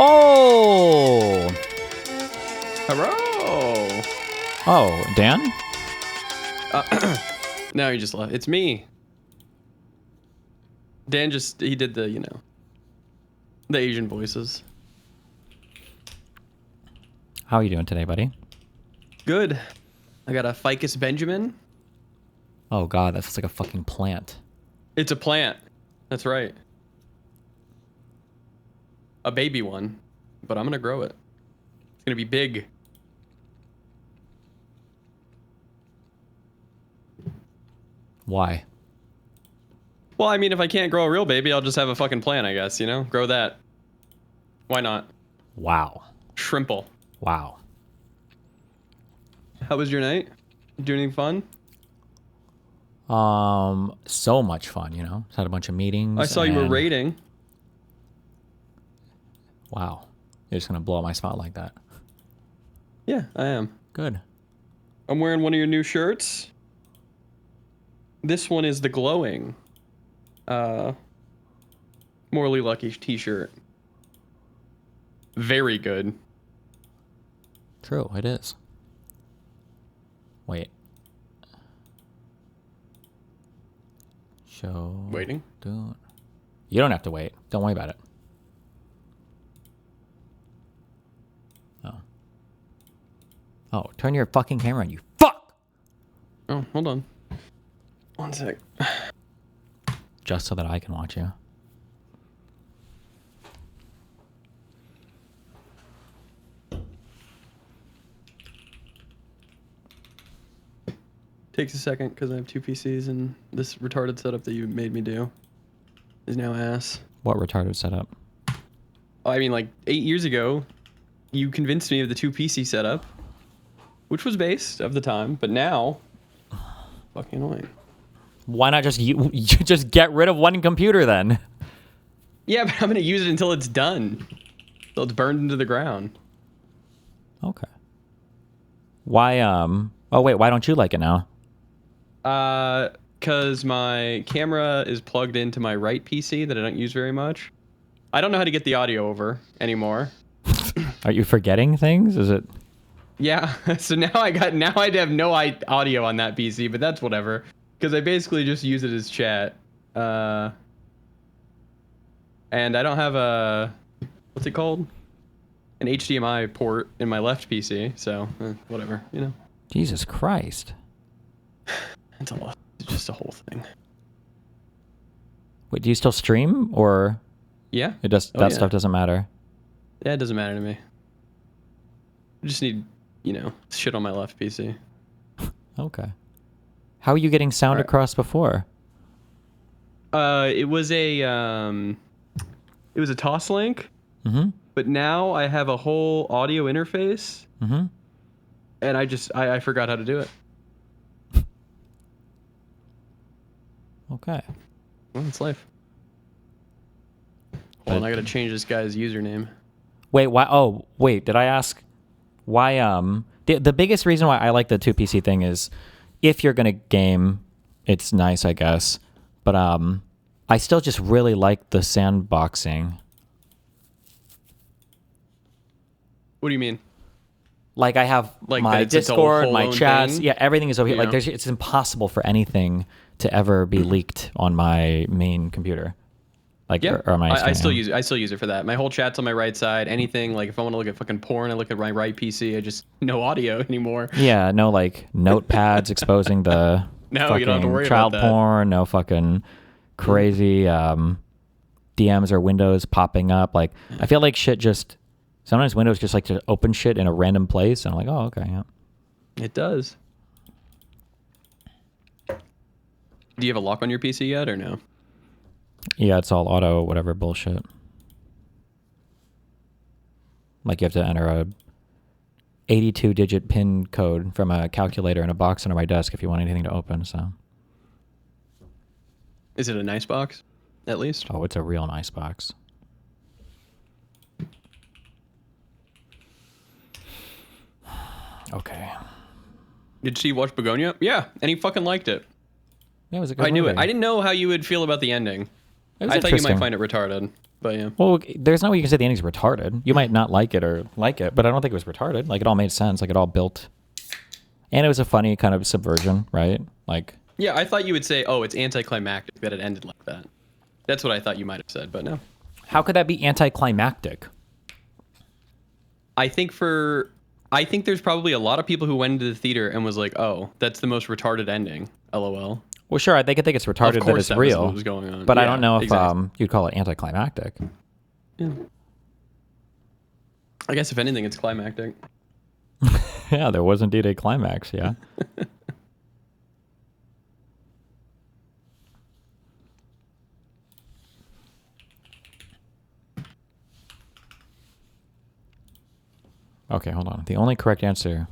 Oh! Hello! Oh, Dan? No, he just left. It's me. Dan he did the, the Asian voices. How are you doing today, buddy? Good. I got a ficus Benjamin. Oh god, that's like a fucking plant. It's a plant. That's right. A baby one. But I'm gonna grow it. It's gonna be big. Why? Well, I mean, if I can't grow a real baby, I'll just have a fucking plant, I guess, Grow that. Why not? Wow. Shrimple. Wow. How was your night? Do anything fun? So much fun, Just had a bunch of meetings. I saw you were raiding. Wow. You're just gonna blow up my spot like that. Yeah, I am. Good. I'm wearing one of your new shirts. This one is the glowing. Morally Lucky t-shirt. Very good. True, it is. Wait. Show. Waiting? Don't. You don't have to wait. Don't worry about it. Oh. Oh, turn your fucking camera on, you fuck! Oh, hold on. One sec. Just so that I can watch you. Takes a second because I have two PCs and this retarded setup that you made me do is now ass. What retarded setup? I mean, like 8 years ago, you convinced me of the two PC setup, which was based of the time, but now, fucking annoying. Why not just you just get rid of one computer then? Yeah, but I'm gonna use it until it's done, until it's burned into the ground. Okay. Why oh wait, why don't you like it now? Cause my camera is plugged into my right PC that I don't use very much. I don't know how to get the audio over anymore. Are you forgetting things? Is it? Yeah, so now I have no audio on that PC, but that's whatever. Because I basically just use it as chat. And I don't have a, what's it called? An HDMI port in my left PC, so whatever, Jesus Christ. It's a lot. It's just a whole thing. Wait, do you still stream or? Yeah. It does. That stuff doesn't matter. Yeah, it doesn't matter to me. I just need, shit on my left PC. Okay. How are you getting sound across before? It was a toss link. Mm-hmm. But now I have a whole audio interface. Mm-hmm. And I forgot how to do it. Okay. Well, it's life. Hold on, I gotta change this guy's username. Wait, why? Oh, wait, did I ask why? The biggest reason why I like the 2PC thing is if you're gonna game, it's nice, I guess. But I still just really like the sandboxing. What do you mean? Like I have like my Discord, my chats, thing? Yeah, everything is over here. Yeah. Like it's impossible for anything to ever be leaked on my main computer. Like Yeah, or my I still use it. I still use it for that. My whole chat's on my right side. Anything like if I want to look at fucking porn, I look at my right PC. I just no audio anymore. Yeah, no like notepads exposing the No, fucking you don't have to worry child about that. porn. No fucking crazy DMs or windows popping up. Like I feel like shit just sometimes Windows just like to open shit in a random place, and I'm like, oh okay, yeah. It does. Do you have a lock on your PC yet or no? Yeah, it's all auto whatever bullshit. Like you have to enter a 82-digit PIN code from a calculator in a box under my desk if you want anything to open. So. Is it a nice box? At least. Oh, it's a real nice box. Okay. Did she watch Begonia? Yeah, and he fucking liked it. Yeah, it was a good I knew movie. it. I didn't know how you would feel about the ending. It was I thought you might interesting. find it retarded. But yeah. Well, there's no way you can say the ending's retarded. You might not like it or like it, but I don't think it was retarded. Like, it all made sense. Like, it all built. And it was a funny kind of subversion, right? Like. Yeah, I thought you would say, oh, it's anticlimactic that it ended like that. That's what I thought you might have said, but no. How could that be anticlimactic? I think there's probably a lot of people who went into the theater and was like, oh, that's the most retarded ending. LOL. Well, sure, they could think it's retarded that it's that real. Was what was going on. But yeah, I don't know if exactly. you'd call it anticlimactic. Yeah. I guess if anything, it's climactic. Yeah, there was indeed a climax, yeah. Okay, hold on. The only correct answer...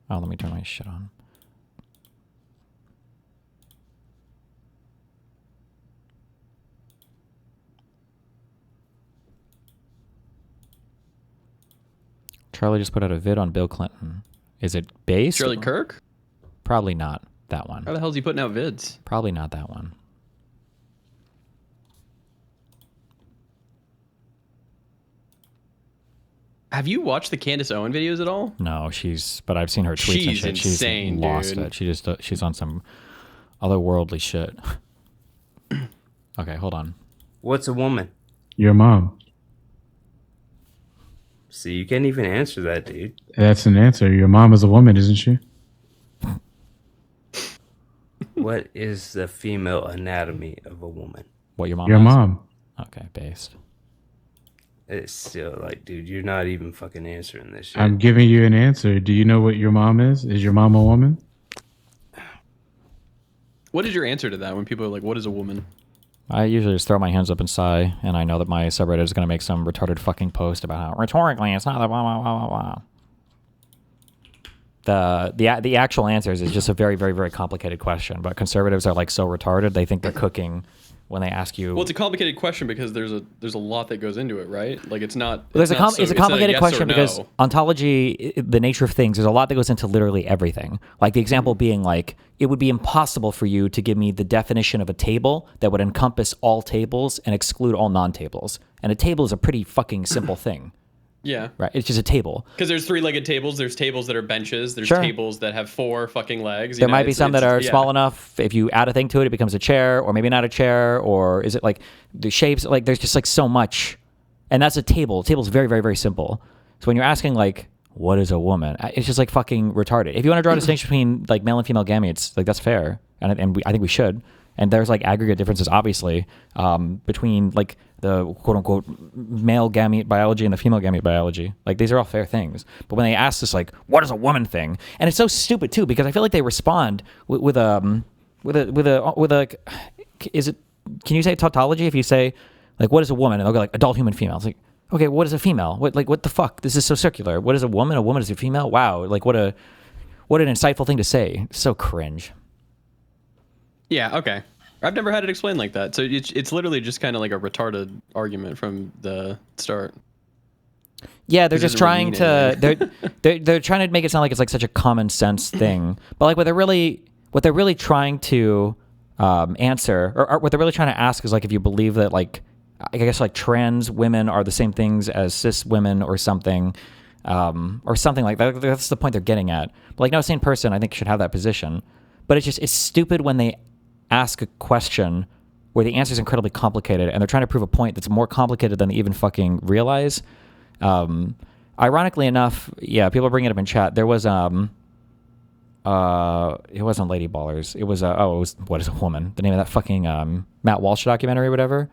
Oh, let me turn my shit on. Charlie just put out a vid on Bill Clinton. Is it based? Charlie Kirk? Probably not that one. How the hell is he putting out vids? Probably not that one. Have you watched the Candace Owen videos at all? No, but I've seen her tweets and shit. Insane, she's lost dude. it. She's on some otherworldly shit. Okay, hold on. What's a woman? Your mom. See, you can't even answer that, dude. That's an answer. Your mom is a woman, isn't she? What is the female anatomy of a woman? What, your mom Your has? mom. Okay, based. It's still like, dude, you're not even fucking answering this shit. I'm giving you an answer. Do you know what your mom is? Is your mom a woman? What is your answer to that when people are like, what is a woman? I usually just throw my hands up and sigh, and I know that my subreddit is going to make some retarded fucking post about how rhetorically it's not the blah, blah, blah, blah, blah. The actual answers is just a very, very, very complicated question, but conservatives are like so retarded, they think they're cooking when they ask you. Well, it's a complicated question because there's a lot that goes into it, right? Like it's not. It's a complicated yes question or no. because ontology, the nature of things, there's a lot that goes into literally everything. Like the example being like, it would be impossible for you to give me the definition of a table that would encompass all tables and exclude all non-tables. And a table is a pretty fucking simple thing. Yeah. Right. It's just a table. Because there's three-legged tables. There's tables that are benches. There's Sure. tables that have four fucking legs. There might be some that are small enough. If you add a thing to it, it becomes a chair, or maybe not a chair, or is it like the shapes? Like there's just like so much, and that's a table. A table's very, very, very simple. So when you're asking like, what is a woman? It's just like fucking retarded. If you want to draw a distinction between like male and female gametes, like that's fair, and I think we should. And there's like aggregate differences, obviously, between like the quote unquote male gamete biology and the female gamete biology. Like these are all fair things. But when they ask this, like, what is a woman thing? And it's so stupid too, because I feel like they respond with a is it? Can you say tautology if you say like, what is a woman? And they'll go like adult human female. It's like, okay, what is a female? What the fuck? This is so circular. What is a woman? A woman is a female? Wow. Like what an insightful thing to say. So cringe. Yeah, okay. I've never had it explained like that. So it's literally just kind of like a retarded argument from the start. Yeah, they're just trying to they're trying to make it sound like it's like such a common sense thing. But like what they're really trying to answer or what they're really trying to ask is like if you believe that like I guess like trans women are the same things as cis women or something like that. That's the point they're getting at. But like no sane person I think should have that position. But it's stupid when they ask a question where the answer is incredibly complicated and they're trying to prove a point that's more complicated than they even fucking realize. Ironically enough, yeah, people bring it up in chat. There was it wasn't Lady Ballers. It was What is a Woman? The name of that fucking Matt Walsh documentary or whatever.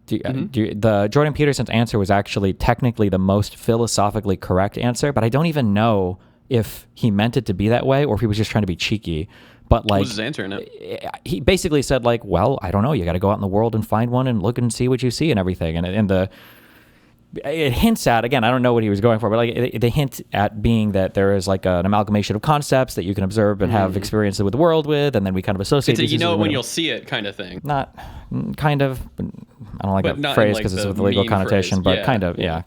The Jordan Peterson's answer was actually technically the most philosophically correct answer, but I don't even know if he meant it to be that way or if he was just trying to be cheeky. But like, what was his answer in it? He basically said like, well, I don't know. You got to go out in the world and find one and look and see what you see and everything. And it hints at, again, I don't know what he was going for, but like they hint at being that there is like an amalgamation of concepts that you can observe and have experiences with the world with, and then we kind of associate. It's a, you know when you'll see it kind of thing. Not kind of. I don't like but that phrase like because it's with a legal connotation, phrase. but kind of, yeah.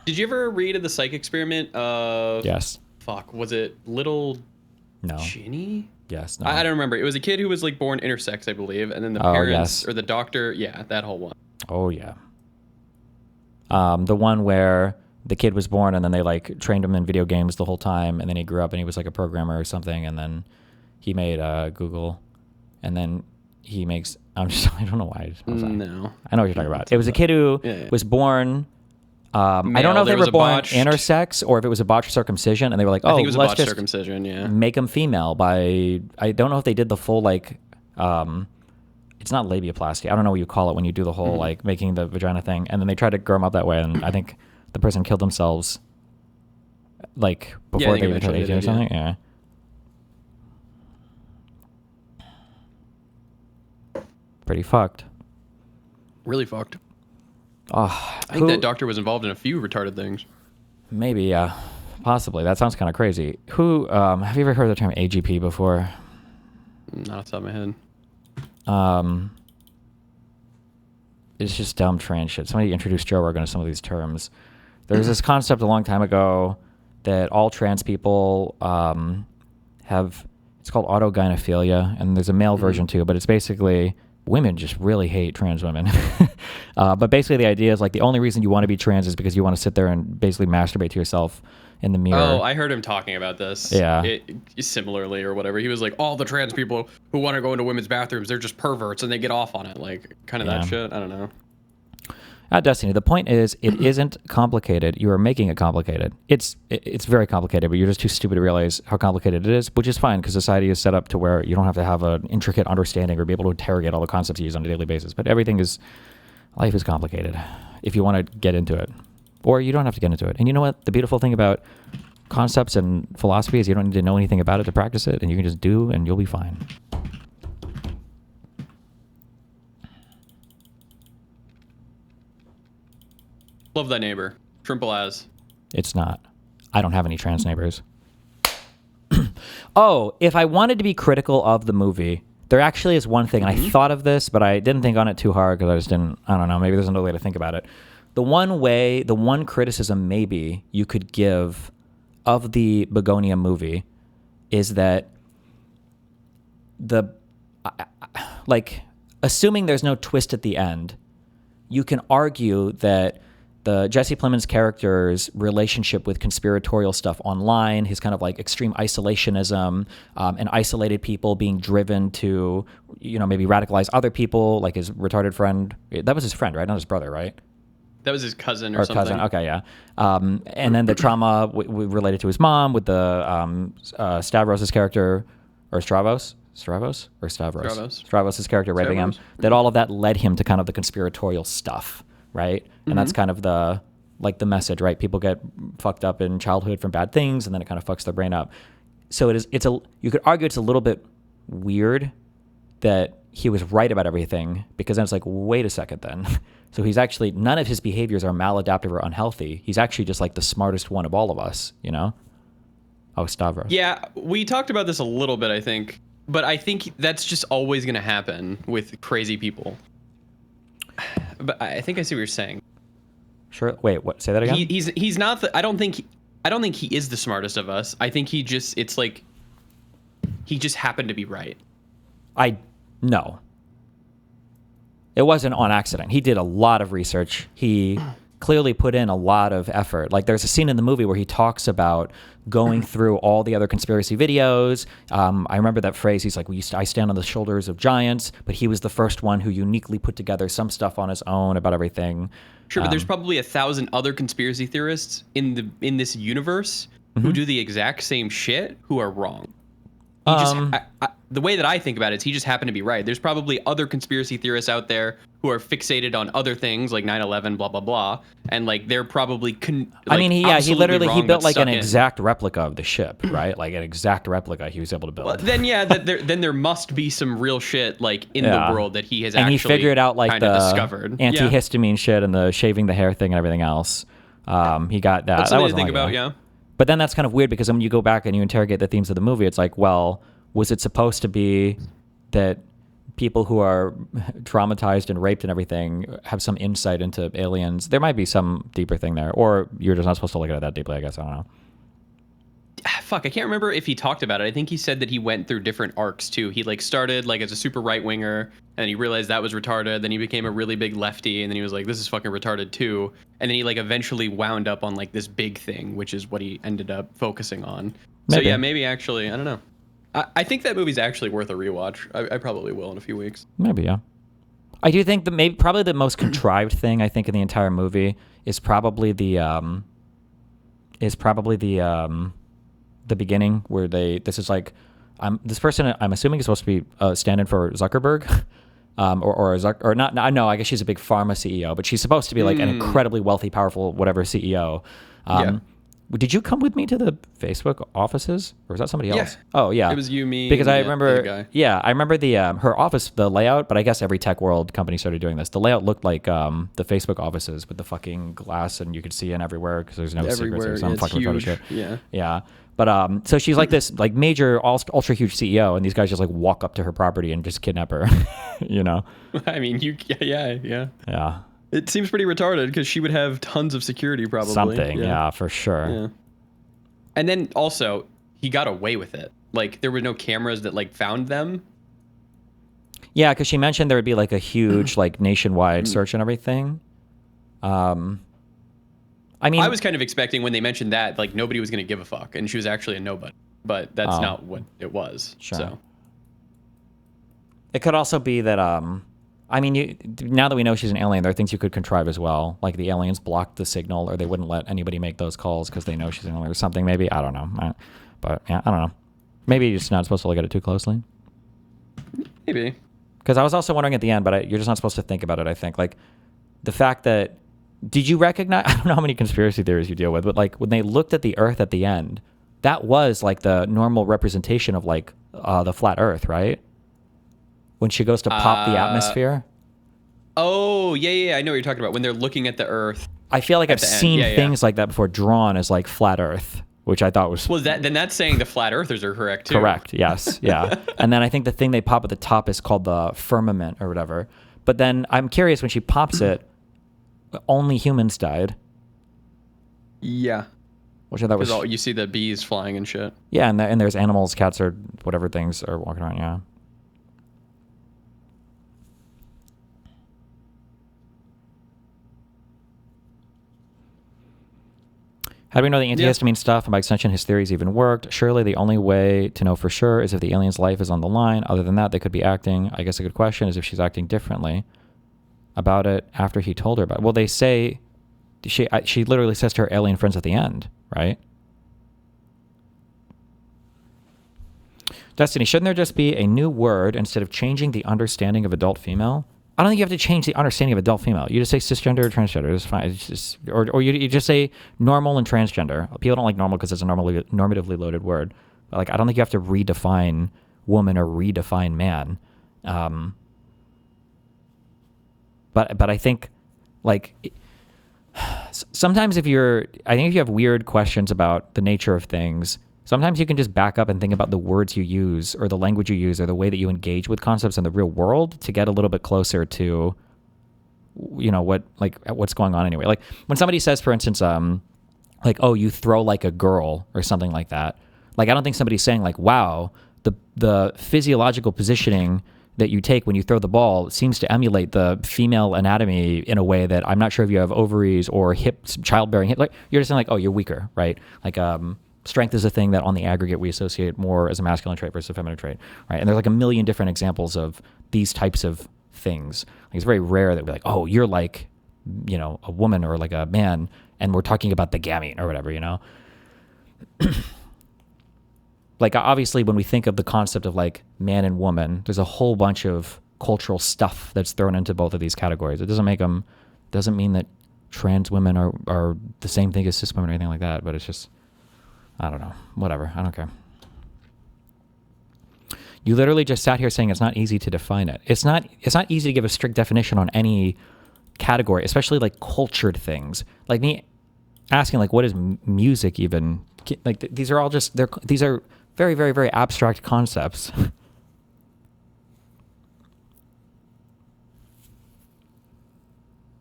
Did you ever read of the psych experiment of? Yes. Fuck, was it Little No. Ginny? Yes. No. I don't remember. It was a kid who was like born intersex, I believe, and then the Oh, parents yes. or the doctor. Yeah, that whole one. Oh yeah. The one where the kid was born and then they like trained him in video games the whole time, and then he grew up and he was like a programmer or something, and then he made Google, and then he makes. I don't know why. No. I know what you're talking about. It was a kid who was born. I don't know if they were born intersex or if it was a botched circumcision, and they were like, "Oh, I think it was a let's botched just circumcision." Yeah. make him female by." I don't know if they did the full like. It's not labiaplasty. I don't know what you call it when you do the whole like making the vagina thing, and then they tried to grow him up that way, and I think the person killed themselves like before they were 18 or something. Yeah. Pretty fucked. Really fucked. Oh, I think that doctor was involved in a few retarded things. Maybe, yeah. Possibly. That sounds kind of crazy. Who, have you ever heard the term AGP before? Not off the top of my head. It's just dumb trans shit. Somebody introduced Joe Rogan to some of these terms. There's this concept a long time ago that all trans people have, it's called autogynephilia, and there's a male version too, but it's basically women just really hate trans women. But basically the idea is like the only reason you want to be trans is because you want to sit there and basically masturbate to yourself in the mirror. Oh, I heard him talking about this. Yeah. Similarly or whatever. He was like, all the trans people who want to go into women's bathrooms, they're just perverts and they get off on it. Like, kind of that shit. I don't know. Destiny, the point is, it isn't complicated. You are making it complicated. It's very complicated, but you're just too stupid to realize how complicated it is, which is fine because society is set up to where you don't have to have an intricate understanding or be able to interrogate all the concepts you use on a daily basis. But life is complicated if you want to get into it. Or you don't have to get into it. And you know what? The beautiful thing about concepts and philosophy is you don't need to know anything about it to practice it, and you can just do, and you'll be fine. Love that neighbor. Trimple as. It's not. I don't have any trans neighbors. Oh, if I wanted to be critical of the movie, there actually is one thing, and I thought of this, but I didn't think on it too hard because I just didn't, I don't know, maybe there's another way to think about it. The one criticism maybe you could give of the Begonia movie is that assuming there's no twist at the end, you can argue that the Jesse Plemons character's relationship with conspiratorial stuff online, his kind of like extreme isolationism, and isolated people being driven to, maybe radicalize other people, like his retarded friend. That was his friend, right? Not his brother, right? That was his cousin or something. Cousin. Okay, yeah. And then the trauma related to his mom with the Stavros' character, or Stavros' character raping him. That all of that led him to kind of the conspiratorial stuff, right? And that's kind of the message, right? People get fucked up in childhood from bad things, and then it kind of fucks their brain up. So you could argue it's a little bit weird that he was right about everything, because then it's like, wait a second then. So he's actually, none of his behaviors are maladaptive or unhealthy. He's actually just like the smartest one of all of us, Oh, Stavros. Yeah, we talked about this a little bit, I think. But I think that's just always going to happen with crazy people. But I think I see what you're saying. Sure. Wait, what? Say that again? He's not I don't think he is the smartest of us. I think he just happened to be right. No. It wasn't on accident. He did a lot of research. He clearly put in a lot of effort. Like, there's a scene in the movie where he talks about going through all the other conspiracy videos. I remember that phrase. He's like, I stand on the shoulders of giants, but he was the first one who uniquely put together some stuff on his own about everything. Sure, but there's probably 1,000 other conspiracy theorists in this universe who do the exact same shit who are wrong. The way that I think about it is he just happened to be right. There's probably other conspiracy theorists out there who are fixated on other things like 9/11, blah blah blah, and like they're probably. He literally built like an exact replica of the ship, right? Like an exact replica he was able to build. Well, then there must be some real shit like in the world that he has he figured out like the discovered antihistamine shit and the shaving the hair thing and everything else. He got that. That's something to think about, yeah. But then that's kind of weird because when you go back and you interrogate the themes of the movie, it's like, well, was it supposed to be that people who are traumatized and raped and everything have some insight into aliens? There might be some deeper thing there, or you're just not supposed to look at it that deeply, I guess. I don't know. fuck, I can't remember if he talked about it. I think he said that he went through different arcs too. He like started like as a super right winger, and he realized that was retarded. Then he became a really big lefty, and then he was like, this is fucking retarded too. And then he like eventually wound up on like this big thing, which is what he ended up focusing on. Maybe. So yeah, maybe actually, I don't know. I think that movie's actually worth a rewatch. I probably will in a few weeks. Maybe, yeah. I do think that probably the most contrived thing I think in the entire movie is probably the beginning where this is like, this person I'm assuming is supposed to be standing for Zuckerberg, or not. No, I guess she's a big pharma CEO, but she's supposed to be like an incredibly wealthy, powerful, whatever CEO. Yeah. Did you come with me to the Facebook offices, or was that somebody else? Yeah. Oh, yeah. It was you, me, because and I the remember. other guy. Yeah, I remember the her office, the layout. But I guess every tech world company started doing this. The layout looked like the Facebook offices with the fucking glass, and you could see in everywhere because there's no secrets or some it's fucking retarded huge. shit. Yeah. Yeah. But so she's like this like major ultra huge CEO, and these guys just like walk up to her property and just kidnap her. You know. I mean, yeah. Yeah. It seems pretty retarded because she would have tons of security probably. Something. Yeah, for sure. Yeah. And then also, he got away with it. Like, there were no cameras that, like, found them. Yeah, because she mentioned there would be, like, a huge, like, nationwide search and everything. I mean... I was kind of expecting when they mentioned that, like, nobody was going to give a fuck, and she was actually a nobody. But that's not what it was. Sure. So. It could also be that... I mean, now that we know she's an alien, there are things you could contrive as well. Like the aliens blocked the signal, or they wouldn't let anybody make those calls because they know she's an alien or something. Maybe, I don't know. But yeah, I don't know. Maybe you're just not supposed to look at it too closely. Maybe. Because I was also wondering at the end, but you're just not supposed to think about it, I think. Like, the fact that... Did you recognize... I don't know how many conspiracy theories you deal with, but like when they looked at the Earth at the end, that was like the normal representation of like the flat Earth, right? When she goes to pop the atmosphere. Oh, yeah. I know what you're talking about. When they're looking at the Earth. I feel like I've seen things like that before drawn as like flat Earth, which I thought was... Well, then that's saying the flat earthers are correct, too. Correct, yes, yeah. And then I think the thing they pop at the top is called the firmament or whatever. But then I'm curious, when she pops it, only humans died. Yeah. Which I thought was... Because you see the bees flying and shit. Yeah, and there's animals, cats, or whatever things are walking around, yeah. How do we know the antihistamine stuff, and by extension his theories even worked? Surely the only way to know for sure is if the alien's life is on the line. Other than that, they could be acting. I guess a good question is if she's acting differently about it after he told her about it. Well, they say, she literally says to her alien friends at the end, right? Destiny, shouldn't there just be a new word instead of changing the understanding of adult female? I don't think you have to change the understanding of adult female. You just say cisgender or transgender. It's fine. It's just, or you just say normal and transgender. People don't like normal because it's a normatively loaded word. But like, I don't think you have to redefine woman or redefine man. But I think like sometimes if you have weird questions about the nature of things, sometimes you can just back up and think about the words you use or the language you use or the way that you engage with concepts in the real world to get a little bit closer to, you know, what's going on anyway. Like when somebody says, for instance, like, oh, you throw like a girl or something like that. Like, I don't think somebody's saying like, wow, the physiological positioning that you take when you throw the ball seems to emulate the female anatomy in a way that I'm not sure if you have ovaries or hips, childbearing hip. Like you're just saying like, oh, you're weaker, right? Like, strength is a thing that on the aggregate we associate more as a masculine trait versus a feminine trait, right? And there's like a million different examples of these types of things. Like it's very rare that we're like, oh, you're like, you know, a woman or like a man, and we're talking about the gamete or whatever, you know? Like obviously when we think of the concept of like man and woman, there's a whole bunch of cultural stuff that's thrown into both of these categories. It doesn't mean that trans women are the same thing as cis women or anything like that, but it's just, I don't know. Whatever. I don't care. You literally just sat here saying it's not easy to define it. It's not easy to give a strict definition on any category, especially like cultured things. Like me asking like, what is music even? Like these are all just, these are very, very, very abstract concepts.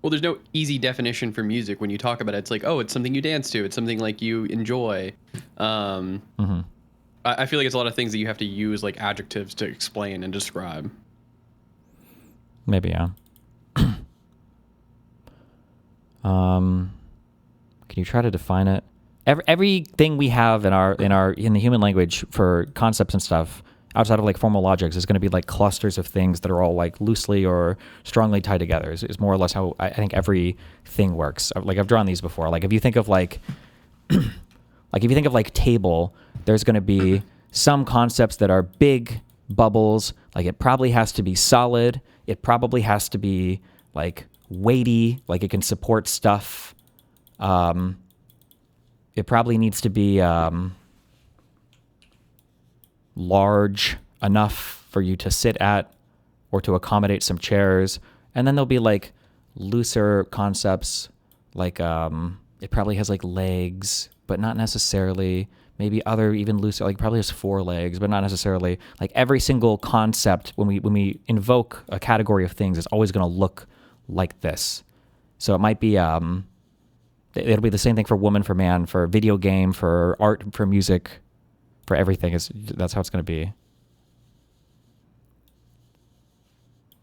Well, there's no easy definition for music when you talk about it. It's like, oh, it's something you dance to. It's something like you enjoy. I feel like it's a lot of things that you have to use like adjectives to explain and describe. Maybe, yeah. Can you try to define it? Everything we have in the human language for concepts and stuff outside of like formal logics is going to be like clusters of things that are all like loosely or strongly tied together. Is more or less how I think everything works. Like I've drawn these before. Like if you think of like table, there's going to be some concepts that are big bubbles. Like it probably has to be solid. It probably has to be like weighty, like it can support stuff. It probably needs to be large enough for you to sit at or to accommodate some chairs. And then there'll be like looser concepts, like it probably has like legs, but not necessarily. Maybe other even looser, like probably has 4 legs, but not necessarily. Like every single concept, when we invoke a category of things, is always going to look like this. So it might be, it'll be the same thing for woman, for man, for video game, for art, for music, for everything. That's how it's going to be.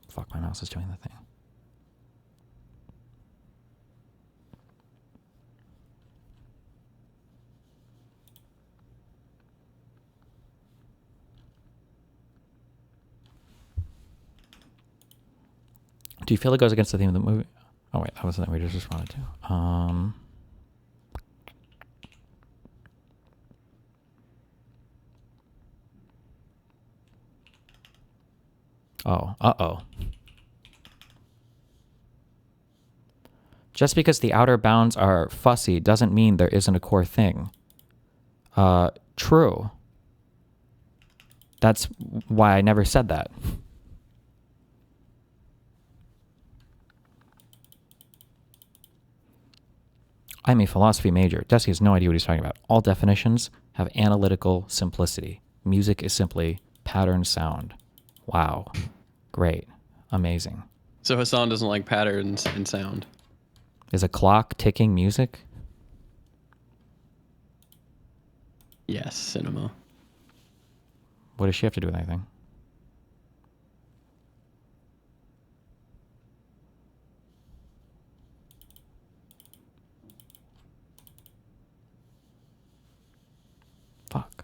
Fuck, my mouse is doing the thing. Do you feel it goes against the theme of the movie? Oh wait, that wasn't what we just responded to. Uh-oh. Just because the outer bounds are fussy doesn't mean there isn't a core thing. True. That's why I never said that. I'm a philosophy major. Desi has no idea what he's talking about. All definitions have analytical simplicity. Music is simply pattern sound. Wow. Great. Amazing. So Hassan doesn't like patterns in sound. Is a clock ticking music? Yes, cinema. What does she have to do with anything? Fuck.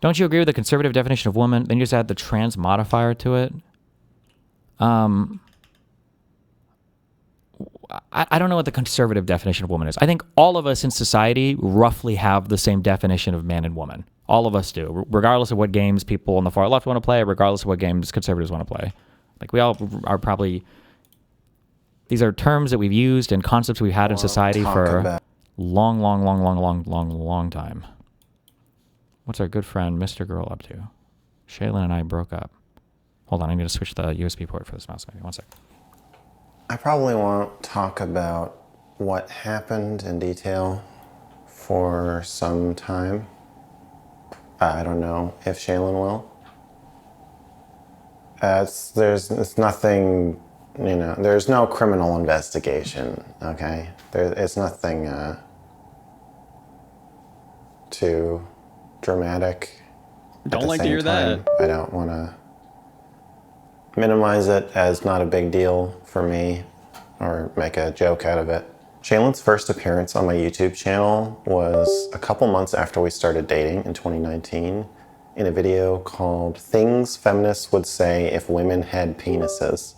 Don't you agree with the conservative definition of woman? Then you just add the trans modifier to it. I don't know what the conservative definition of woman is. I think all of us in society roughly have the same definition of man and woman. All of us do, regardless of what games people on the far left want to play, regardless of what games conservatives want to play. Like we all are probably... These are terms that we've used and concepts we've had in society for a long time. What's our good friend Mr. Girl up to? Shaylin and I broke up. Hold on, I need to switch the USB port for this mouse. Maybe 1 sec. I probably won't talk about what happened in detail for some time. I don't know if Shaylin will. It's nothing, you know, there's no criminal investigation, okay? It's nothing too dramatic. Don't like to hear that. I don't want to minimize it as not a big deal for me or make a joke out of it. Shaylin's first appearance on my YouTube channel was a couple months after we started dating in 2019 in a video called Things Feminists Would Say If Women Had Penises.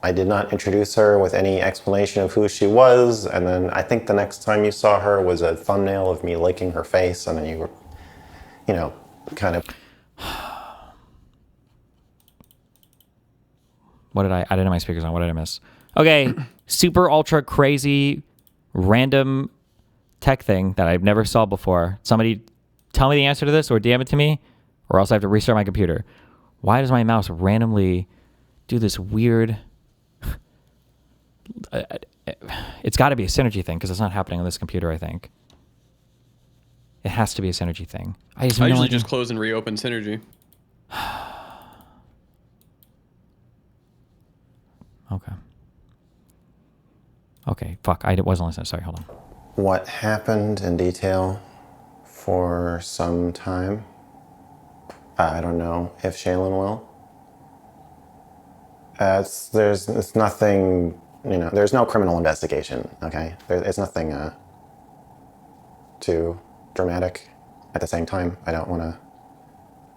I did not introduce her with any explanation of who she was, and then I think the next time you saw her was a thumbnail of me licking her face, and then you were, you know, kind of... What did I didn't have my speakers on. What did I miss? Okay, super ultra crazy random tech thing that I've never saw before. Somebody tell me the answer to this or DM it to me, or else I have to restart my computer. Why does my mouse randomly do this weird... It's got to be a synergy thing because it's not happening on this computer, I think. It has to be a synergy thing. I usually just close and reopen synergy. Okay, fuck. I wasn't listening. Sorry, hold on. What happened in detail for some time. I don't know if Shaylin will. It's nothing, you know, there's no criminal investigation, okay? It's nothing too dramatic. At the same time, I don't want to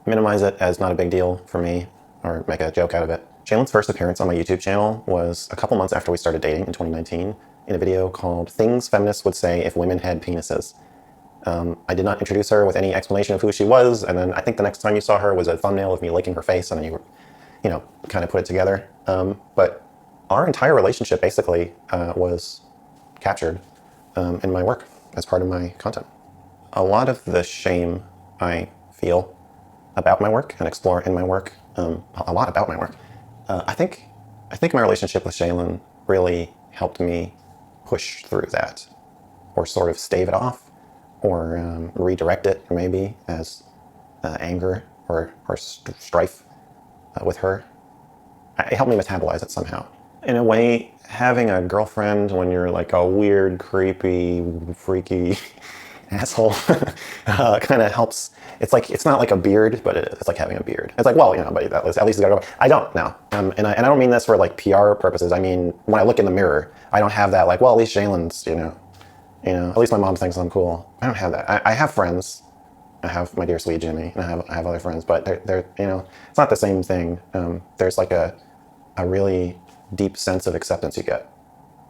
minimize it as not a big deal for me or make a joke out of it. Shaylin's first appearance on my YouTube channel was a couple months after we started dating in 2019 in a video called Things Feminists Would Say If Women Had Penises. I did not introduce her with any explanation of who she was, and then I think the next time you saw her was a thumbnail of me licking her face, and then you know, kind of put it together. But our entire relationship basically was captured in my work as part of my content. A lot of the shame I feel about my work and explore in my work, a lot about my work, I think my relationship with Shaylin really helped me push through that, or sort of stave it off, or redirect it maybe as anger or strife with her. It helped me metabolize it somehow. In a way, having a girlfriend when you're like a weird, creepy, freaky asshole kind of helps. It's like, it's not like a beard, but it's like having a beard. It's like, well, you know, but at least it's gotta go. I don't know. And I don't mean this for like PR purposes. I mean, when I look in the mirror, I don't have that like, well, at least Shaylin's, you know, at least my mom thinks I'm cool. I don't have that. I have friends. I have my dear sweet Jimmy, and I have other friends, but they're you know, it's not the same thing. There's like a really deep sense of acceptance you get,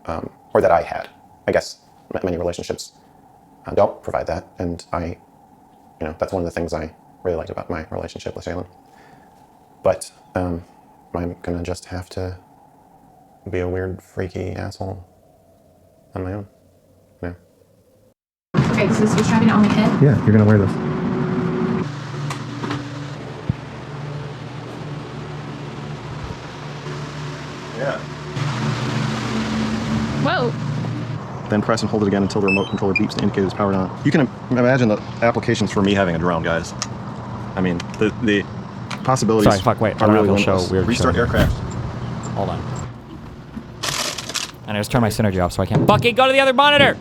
or that I had. I guess many relationships don't provide that, and that's one of the things I really liked about my relationship with Shaylin. But I'm gonna just have to be a weird, freaky asshole on my own. Yeah. Okay, so you're strapping it on my head? Yeah, you're gonna wear this. Yeah. Whoa. Then press and hold it again until the remote controller beeps to indicate it's powered on. You can imagine the applications for me having a drone, guys. I mean, the possibilities. Sorry, fuck, wait. Are really Show limitless. weird. Restart show. aircraft. Hold on. And I just turned my synergy off so I can't fucking go to the other monitor!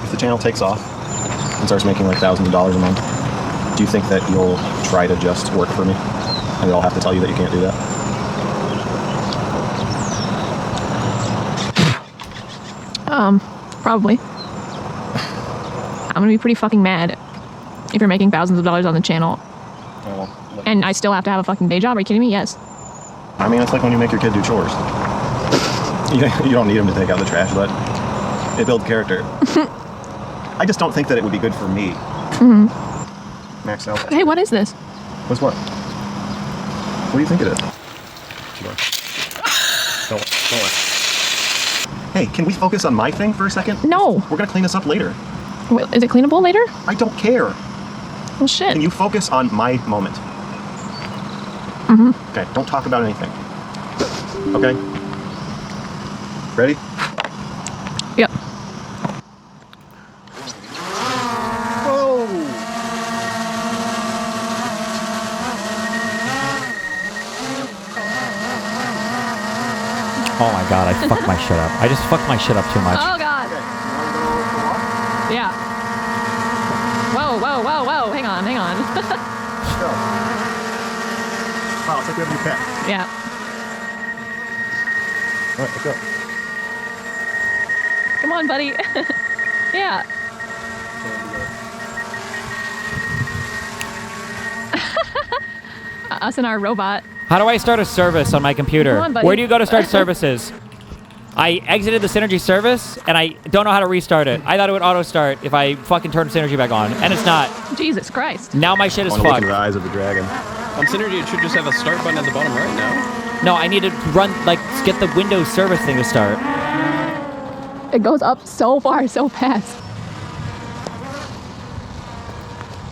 If the channel takes off and starts making like thousands of dollars a month, do you think that you'll try to just work for me? And I'll have to tell you that you can't do that? Probably. I'm gonna be pretty fucking mad if you're making thousands of dollars on the channel. And I still have to have a fucking day job. Are you kidding me? Yes. I mean, it's like when you make your kid do chores. You don't need him to take out the trash, but it builds character. I just don't think that it would be good for me. Mm-hmm. Max out. Hey, what is this? What's what? What do you think it is? Don't. Hey, can we focus on my thing for a second? No. We're gonna clean this up later. Wait, is it cleanable later? I don't care. Well, shit. Can you focus on my moment? Mm-hmm. Okay, don't talk about anything. Okay? Ready? Yep. Whoa! Oh my god, I fucked my shit up. I just fucked my shit up too much. Oh, God. Okay, you wanna go for a walk? Yeah. Whoa. Hang on. Let's go. Wow, it's like we have a new pet. Yeah. All right, let's go. Come on, buddy. Yeah. Us and our robot. How do I start a service on my computer? Come on, buddy. Where do you go to start services? I exited the Synergy service, and I don't know how to restart it. I thought it would auto-start if I fucking turned Synergy back on, and it's not. Jesus Christ. Now my shit is Wanna look fucked. in the eyes of the dragon. On Synergy, it should just have a start button at the bottom right now. No, I need to run, like, get the Windows service thing to start. It goes up so far, so fast.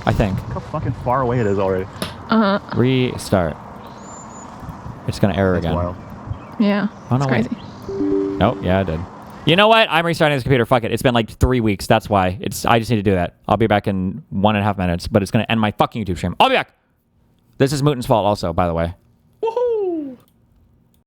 I think. Look how fucking far away it is already. Uh-huh. Restart. It's gonna error That's again. wild. Yeah. Oh, no, It's wait. crazy. Nope, yeah, I did. You know what? I'm restarting this computer. Fuck it. It's been like 3 weeks. That's why. I just need to do that. I'll be back in 1.5 minutes, but it's going to end my fucking YouTube stream. I'll be back. This is Mooten's fault also, by the way.